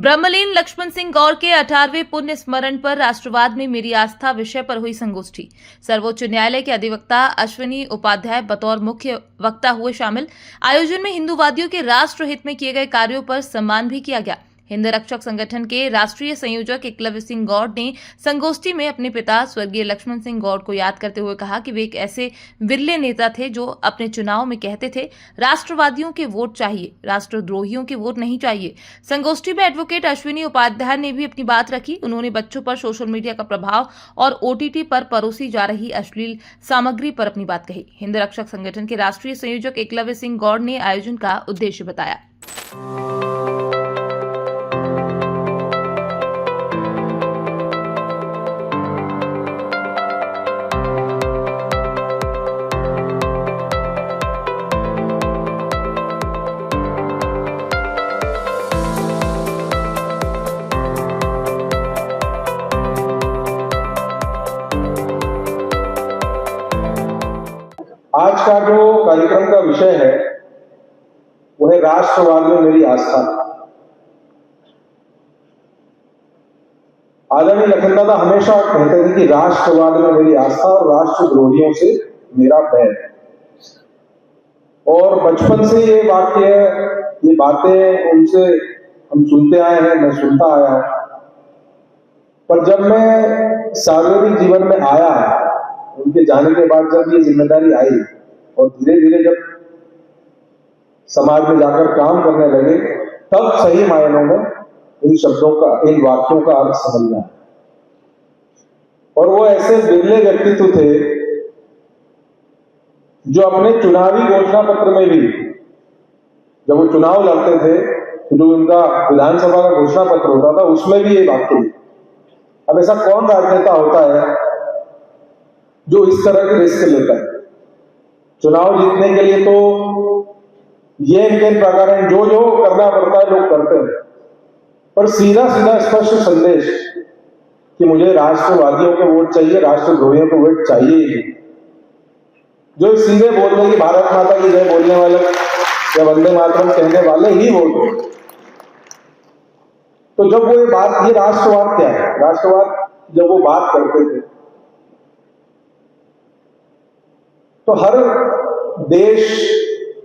ब्रह्मलीन लक्ष्मण सिंह गौर के 18वें पुण्य स्मरण पर राष्ट्रवाद में मेरी आस्था विषय पर हुई संगोष्ठी। सर्वोच्च न्यायालय के अधिवक्ता अश्विनी उपाध्याय बतौर मुख्य वक्ता हुए शामिल। आयोजन में हिंदूवादियों के राष्ट्र हित में किए गए कार्यों पर सम्मान भी किया गया। हिंद रक्षक संगठन के राष्ट्रीय संयोजक एकलव्य सिंह गौड़ ने संगोष्ठी में अपने पिता स्वर्गीय लक्ष्मण सिंह गौड़ को याद करते हुए कहा कि वे एक ऐसे विरले नेता थे जो अपने चुनाव में कहते थे, राष्ट्रवादियों के वोट चाहिए, राष्ट्रद्रोहियों के वोट नहीं चाहिए। संगोष्ठी में एडवोकेट अश्विनी उपाध्याय ने भी अपनी बात रखी। उन्होंने बच्चों पर सोशल मीडिया का प्रभाव और OTT पर परोसी जा रही अश्लील सामग्री पर अपनी बात कही। हिंद रक्षक संगठन के राष्ट्रीय संयोजक एकलव्य सिंह गौड़ ने आयोजन का उद्देश्य बताया। आज का जो कार्यक्रम का विषय है वो है राष्ट्रवाद में मेरी आस्था। आदरणीय लखनदादा हमेशा कहते थे कि राष्ट्रवाद में मेरी आस्था और राष्ट्रद्रोहियों से मेरा बैर। और बचपन से ये वाक्य, ये बातें उनसे हम सुनते आए हैं, मैं सुनता आया हूं। पर जब मैं सार्वजनिक जीवन में आया, उनके जाने के बाद जब ये जिम्मेदारी आई और धीरे धीरे जब समाज में जाकर काम करने लगे, तब सही मायनों में इन शब्दों का, इन वाक्यों का अर्थ समझना है। और वो ऐसे बिरले व्यक्तित्व थे जो अपने चुनावी घोषणा पत्र में भी, जब वो चुनाव लड़ते थे तो जो उनका विधानसभा का घोषणा पत्र होता था उसमें भी ये वाक्य। अब ऐसा कौन राजनेता होता है जो इस तरह की रिस्क लेता है? चुनाव जीतने के लिए तो ये इनके प्रकार है, जो जो करना पड़ता है लोग करते हैं, पर सीधा सीधा स्पष्ट संदेश कि मुझे राष्ट्रवादियों के वोट चाहिए, राष्ट्रद्रोहियों के वोट चाहिए ही। जो सीधे बोल रहे कि भारत माता की जय बोलने वाले या वंदे मातरम कहने वाले ही वोट हो। तो जब वो ये बात, ये राष्ट्रवाद क्या है? राष्ट्रवाद जब वो बात करते थे तो हर देश,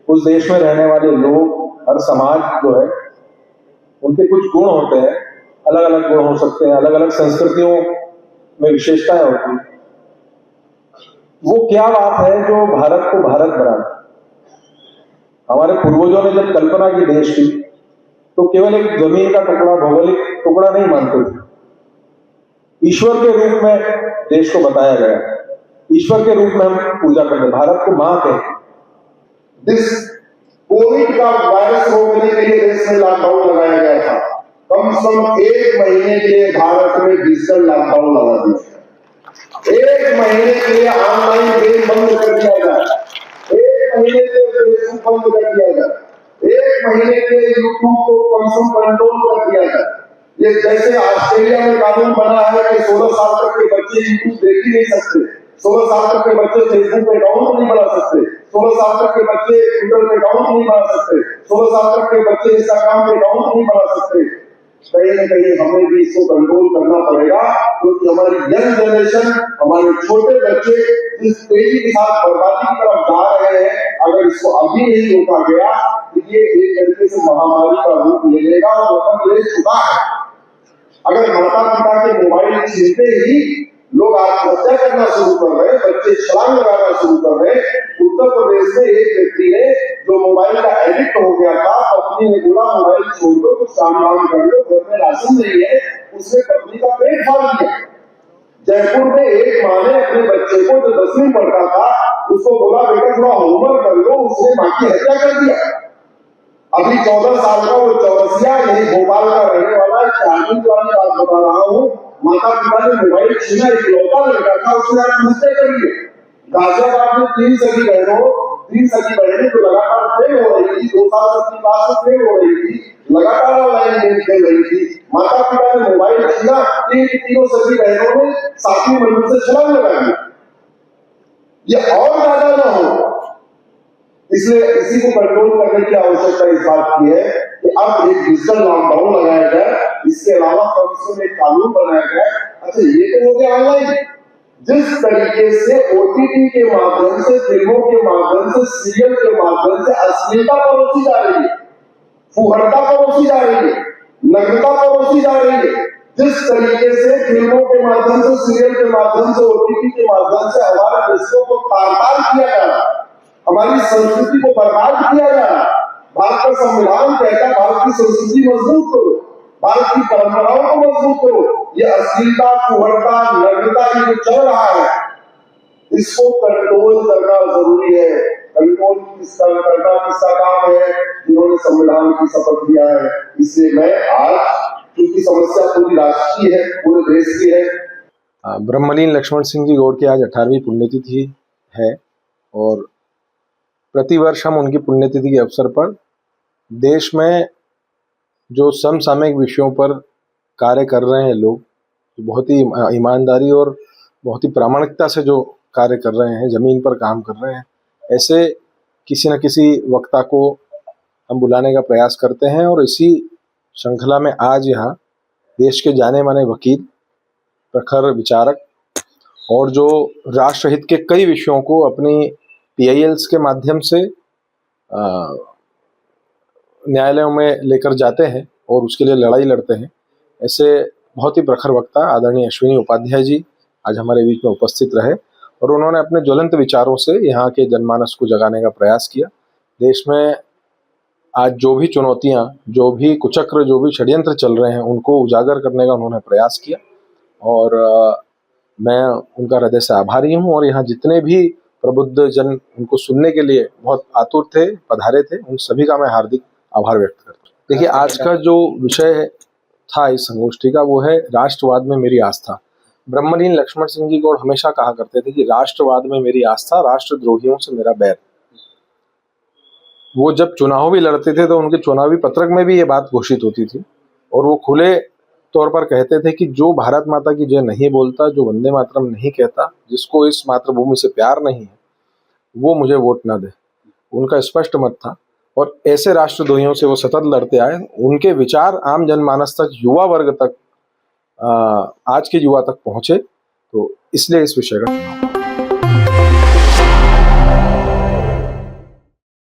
उस देश में रहने वाले लोग, हर समाज जो है, उनके कुछ गुण होते हैं, अलग अलग गुण हो सकते हैं, अलग अलग संस्कृतियों में विशेषताएं होती हैं। वो क्या बात है जो भारत को भारत बनाती? हमारे पूर्वजों ने जब कल्पना की देश की तो केवल एक जमीन का टुकड़ा, भौगोलिक टुकड़ा नहीं मानते थे। ईश्वर के रूप में देश को बताया गया, ईश्वर के रूप में हम पूजा करते, भारत को मां कहते। दिस कोविड का वायरस रोकने के लिए देश में लॉकडाउन लगाया गया था। कम से कम 1 महीने के लिए भारत में डिजिटल लॉकडाउन लगा दिया। 1 महीने के लिए ऑनलाइन गेम बंद कर दिया गया, 1 महीने के लिए फेसबुक बंद कर दिया गया, 1 महीने के लिए यूट्यूब को कंट्रोल कर दिया गया। ये जैसे ऑस्ट्रेलिया में कानून बना है कि 16 साल तक के बच्चे यूट्यूब देख ही नहीं सकते, 16 साल तक के बच्चे फेसबुक पे अकाउंट नहीं बना सकते, 16 साल तक के बच्चे ट्विटर पे अकाउंट नहीं बना सकते, 16 साल तक के बच्चे इंस्टाग्राम पे अकाउंट नहीं बना सकते। कहीं न कहीं हमें भी इसको कंट्रोल करना पड़ेगा, क्योंकि हमारी यंग जनरेशन, हमारे छोटे बच्चे जिस तेजी के साथ बर्बादी की तरफ जा रहे हैं, अगर इसको अभी नहीं रोका गया तो ये एक तरीके से महामारी का रूप ले लेगा और वक्त ले चुका है। अगर माता पिता के मोबाइल छीनते ही लोग आत्महत्या करना शुरू कर रहे हैं, बच्चे छलांग लगाना शुरू कर रहे हैं। उत्तर प्रदेश में एक व्यक्ति ने जो मोबाइल का एडिक्ट हो गया था, पत्नी ने बोला मोबाइल छोड़ दो, कुछ काम कर लो, घर में राशन नहीं है, उसने पत्नी का पेट फाड़ दिया। जयपुर में एक माँ ने अपने बच्चे को जो 10वीं पढ़ता था उसको बोला बेटा थोड़ा होमवर्क कर लो, उसने माँ की हत्या कर दिया। अभी 14 साल का वो चौरसिया, यही भोपाल का रहने वाला, चाइनीज वाली बात बता रहा हूँ। माता पिता ने मोबाइल छीना, इकलौता लड़का था, उसने आत्महत्या कर ली। गाजियाबाद में 3 सगी बहनें जो लगातार फेल हो रही थी, 2 साल तक की क्लास में फेल हो रही थी, लगातार ऑनलाइन गेम खेल रही थी। माता पिता ने मोबाइल छीना, तीनों सगी बहनों ने 7वीं मंजिल से छलांग लगा दी। ये और ज्यादा ना हो, इसलिए इसी को कंट्रोल करने की आवश्यकता इस बात की है कि अब एक डिजिटल लॉकडाउन लगाया जाए इसके अलावा कम से कम एक कानून बनाया गया। अच्छा, ये तो हो गया ऑनलाइन। जिस तरीके से ओटीटी के माध्यम से, फिल्मों के माध्यम से, सीरियल के माध्यम से अश्लीलता परोसी जा रही है, फुहड़ता परोसी जा रही है, नग्नता परोसी जा रही है, जिस तरीके से फिल्मों के माध्यम से, सीरियल के माध्यम से, ओटीटी के माध्यम से हमारे रिश्तों को तार-तार किया जा रहा है, हमारी संस्कृति को बर्बाद किया जा रहा है। भारत का संविधान कहता है भारत की संस्कृति मजबूत करो, भारत की परंपराओं को मजबूत करो। ये अश्लीलता, फुहड़ता, नग्नता ये जो चल रहा है, इसको कंट्रोल करना जरूरी है। कंट्रोल करना किसका काम है? जिन्होंने संविधान की शपथ लिया है। इसलिए मैं आज, क्योंकि समस्या पूरी राष्ट्रीय है, पूरे देश की है। ब्रह्मलीन लक्ष्मण सिंह जी गौड़ की आज 18वीं पुण्यतिथि है और प्रतिवर्ष हम उनकी पुण्यतिथि के अवसर पर देश में जो समसामयिक विषयों पर कार्य कर रहे हैं लोग, जो बहुत ही ईमानदारी और बहुत ही प्रामाणिकता से जो कार्य कर रहे हैं, जमीन पर काम कर रहे हैं, ऐसे किसी न किसी वक्ता को हम बुलाने का प्रयास करते हैं। और इसी श्रृंखला में आज यहाँ देश के जाने माने वकील, प्रखर विचारक और जो राष्ट्रहित के कई विषयों को अपनी PILs के माध्यम से न्यायालयों में लेकर जाते हैं और उसके लिए लड़ाई लड़ते हैं, ऐसे बहुत ही प्रखर वक्ता आदरणीय अश्विनी उपाध्याय जी आज हमारे बीच में उपस्थित रहे और उन्होंने अपने ज्वलंत विचारों से यहाँ के जनमानस को जगाने का प्रयास किया। देश में आज जो भी चुनौतियाँ, जो भी कुचक्र, जो भी षड्यंत्र चल रहे हैं, उनको उजागर करने का उन्होंने प्रयास किया और मैं उनका हृदय से आभारी हूँ। और यहाँ जितने भी प्रबुद्ध जन उनको सुनने के लिए बहुत आतुर थे, पधारे थे, उन सभी का मैं हार्दिक आभार व्यक्त करता हूँ। देखिए, आज का जो विषय था इस संगोष्ठी का, वो है राष्ट्रवाद में मेरी आस्था। ब्रह्मलीन लक्ष्मण सिंह जी गौड़ हमेशा कहा करते थे कि राष्ट्रवाद में मेरी आस्था, राष्ट्रद्रोहियों से मेरा बैर। वो जब चुनाव भी लड़ते थे तो उनके चुनावी पत्रक में भी ये बात घोषित होती थी और वो खुले तौर पर कहते थे कि जो भारत माता की जय नहीं बोलता, जो वंदे मातरम नहीं कहता, जिसको इस मातृभूमि से प्यार नहीं है, वो मुझे वोट ना दे। उनका स्पष्ट मत था और ऐसे राष्ट्रद्रोहियों से वो सतत लड़ते आए। उनके विचार आम जनमानस तक, युवा वर्ग तक, आज के युवा तक पहुंचे, तो इसलिए इस विषय का